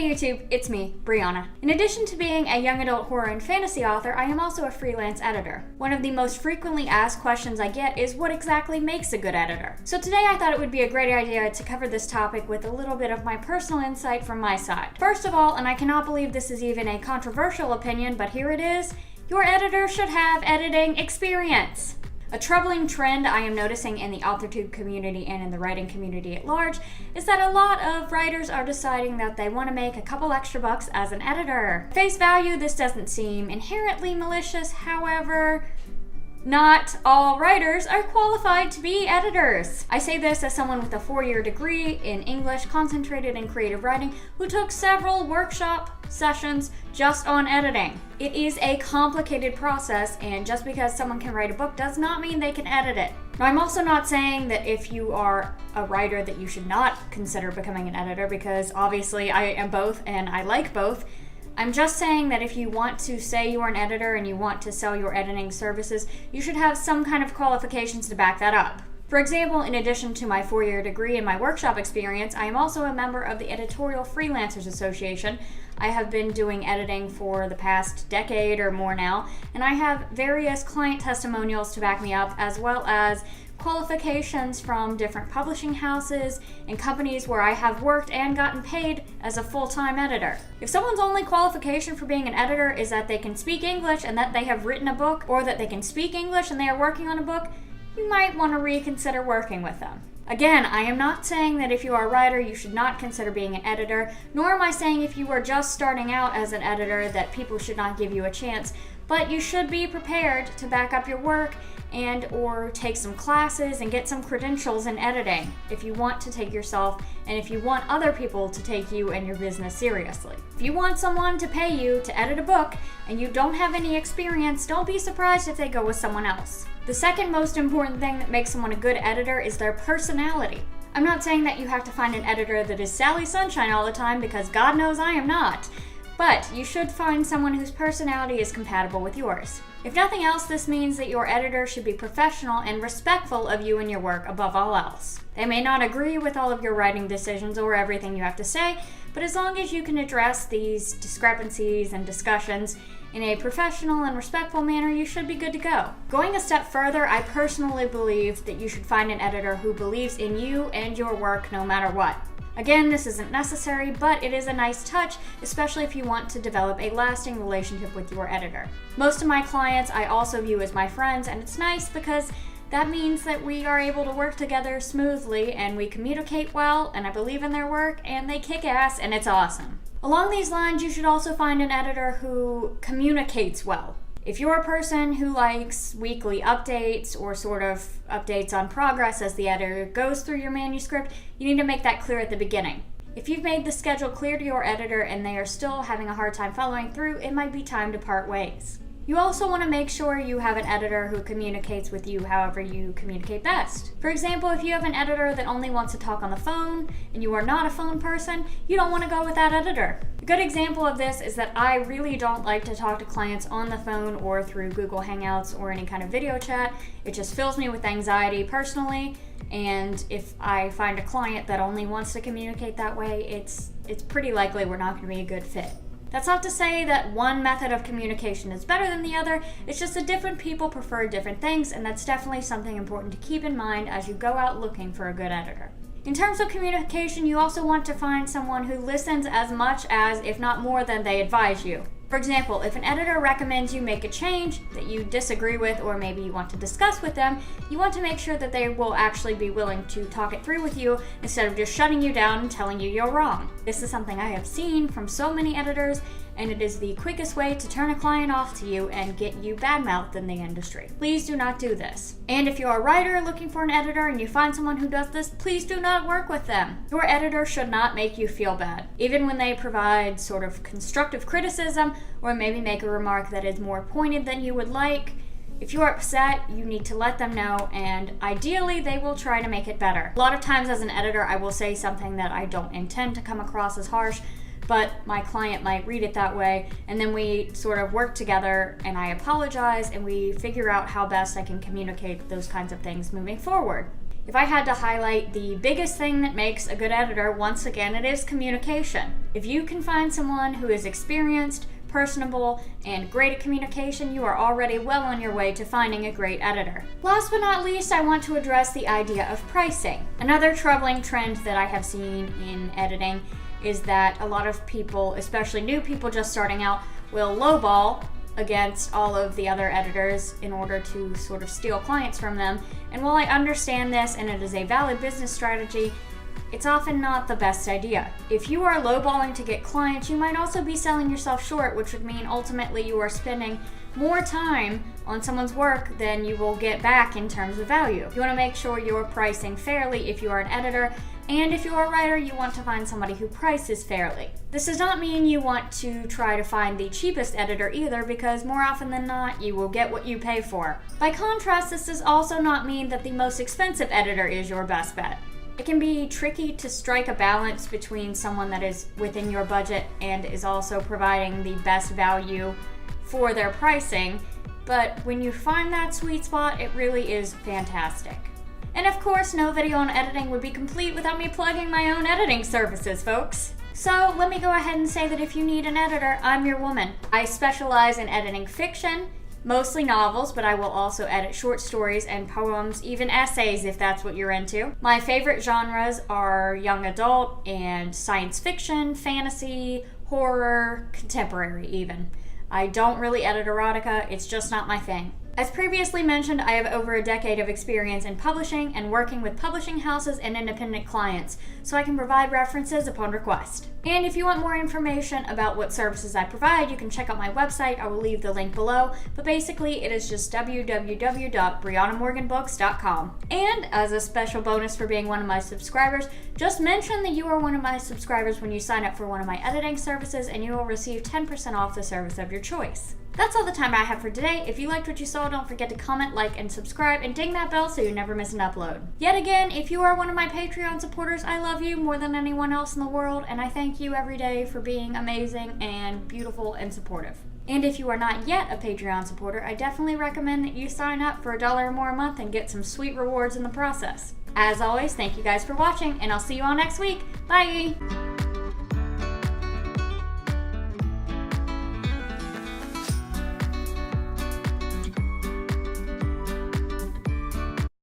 YouTube, it's me, Briana. In addition to being a young adult horror and fantasy author, I am also a freelance editor. One of the most frequently asked questions I get is what exactly makes a good editor? So today I thought it would be a great idea to cover this topic with a little bit of my personal insight from my side. First of all, and I cannot believe this is even a controversial opinion, but here it is, your editor should have editing experience. A troubling trend I am noticing in the AuthorTube community and in the writing community at large is that a lot of writers are deciding that they want to make a couple extra bucks as an editor. Face value, this doesn't seem inherently malicious, however, not all writers are qualified to be editors. I say this as someone with a 4-year degree in English concentrated in creative writing who took several workshop sessions just on editing. It is a complicated process, and just because someone can write a book does not mean they can edit it. Now, I'm also not saying that if you are a writer that you should not consider becoming an editor, because obviously I am both and I like both. I'm just saying that if you want to say you are an editor and you want to sell your editing services, you should have some kind of qualifications to back that up. For example, in addition to my 4-year degree and my workshop experience, I am also a member of the Editorial Freelancers Association. I have been doing editing for the past decade or more now, and I have various client testimonials to back me up, as well as qualifications from different publishing houses and companies where I have worked and gotten paid as a full-time editor. If someone's only qualification for being an editor is that they can speak English and that they have written a book, or that they can speak English and they are working on a book, you might want to reconsider working with them. Again, I am not saying that if you are a writer you should not consider being an editor, nor am I saying if you are just starting out as an editor that people should not give you a chance, but you should be prepared to back up your work and or take some classes and get some credentials in editing if you want to take yourself and if you want other people to take you and your business seriously. If you want someone to pay you to edit a book and you don't have any experience, don't be surprised if they go with someone else. The second most important thing that makes someone a good editor is their personality. I'm not saying that you have to find an editor that is Sally Sunshine all the time, because God knows I am not. But you should find someone whose personality is compatible with yours. If nothing else, this means that your editor should be professional and respectful of you and your work above all else. They may not agree with all of your writing decisions or everything you have to say, but as long as you can address these discrepancies and discussions in a professional and respectful manner, you should be good to go. Going a step further, I personally believe that you should find an editor who believes in you and your work no matter what. Again, this isn't necessary, but it is a nice touch, especially if you want to develop a lasting relationship with your editor. Most of my clients I also view as my friends, and it's nice because that means that we are able to work together smoothly and we communicate well, and I believe in their work, and they kick ass, and it's awesome. Along these lines, you should also find an editor who communicates well. If you're a person who likes weekly updates or sort of updates on progress as the editor goes through your manuscript, you need to make that clear at the beginning. If you've made the schedule clear to your editor and they are still having a hard time following through, it might be time to part ways. You also want to make sure you have an editor who communicates with you however you communicate best. For example, if you have an editor that only wants to talk on the phone and you are not a phone person, you don't want to go with that editor. A good example of this is that I really don't like to talk to clients on the phone or through Google Hangouts or any kind of video chat. It just fills me with anxiety personally, and if I find a client that only wants to communicate that way, it's pretty likely we're not going to be a good fit. That's not to say that one method of communication is better than the other, it's just that different people prefer different things, and that's definitely something important to keep in mind as you go out looking for a good editor. In terms of communication, you also want to find someone who listens as much as, if not more than, they advise you. For example, if an editor recommends you make a change that you disagree with or maybe you want to discuss with them, you want to make sure that they will actually be willing to talk it through with you instead of just shutting you down and telling you you're wrong. This is something I have seen from so many editors, and it is the quickest way to turn a client off to you and get you badmouthed in the industry. Please do not do this. And if you're a writer looking for an editor and you find someone who does this, please do not work with them. Your editor should not make you feel bad, even when they provide sort of constructive criticism or maybe make a remark that is more pointed than you would like. If you're upset, you need to let them know, and ideally they will try to make it better. A lot of times as an editor, I will say something that I don't intend to come across as harsh, but my client might read it that way, and then we sort of work together and I apologize and we figure out how best I can communicate those kinds of things moving forward. If I had to highlight the biggest thing that makes a good editor, once again, it is communication. If you can find someone who is experienced, personable, and great at communication, you are already well on your way to finding a great editor. Last but not least, I want to address the idea of pricing. Another troubling trend that I have seen in editing is that a lot of people, especially new people just starting out, will lowball against all of the other editors in order to sort of steal clients from them. And while I understand this and it is a valid business strategy, it's often not the best idea. If you are lowballing to get clients, you might also be selling yourself short, which would mean ultimately you are spending more time on someone's work than you will get back in terms of value. You want to make sure you're pricing fairly if you are an editor, and if you're a writer, you want to find somebody who prices fairly. This does not mean you want to try to find the cheapest editor either, because more often than not, you will get what you pay for. By contrast, this does also not mean that the most expensive editor is your best bet. It can be tricky to strike a balance between someone that is within your budget and is also providing the best value for their pricing, but when you find that sweet spot, it really is fantastic. And of course, no video on editing would be complete without me plugging my own editing services, folks. So let me go ahead and say that if you need an editor, I'm your woman. I specialize in editing fiction, mostly novels, but I will also edit short stories and poems, even essays if that's what you're into. My favorite genres are young adult and science fiction, fantasy, horror, contemporary even. I don't really edit erotica, it's just not my thing. As previously mentioned, I have over a decade of experience in publishing and working with publishing houses and independent clients, so I can provide references upon request. And if you want more information about what services I provide, you can check out my website. I will leave the link below, but basically it is just www.brianamorganbooks.com. And as a special bonus for being one of my subscribers, just mention that you are one of my subscribers when you sign up for one of my editing services, and you will receive 10% off the service of your choice. That's all the time I have for today. If you liked what you saw, don't forget to comment, like, and subscribe, and ding that bell so you never miss an upload. Yet again, if you are one of my Patreon supporters, I love you more than anyone else in the world, and I thank you every day for being amazing and beautiful and supportive. And if you are not yet a Patreon supporter, I definitely recommend that you sign up for $1 or more a month and get some sweet rewards in the process. As always, thank you guys for watching, and I'll see you all next week. Bye!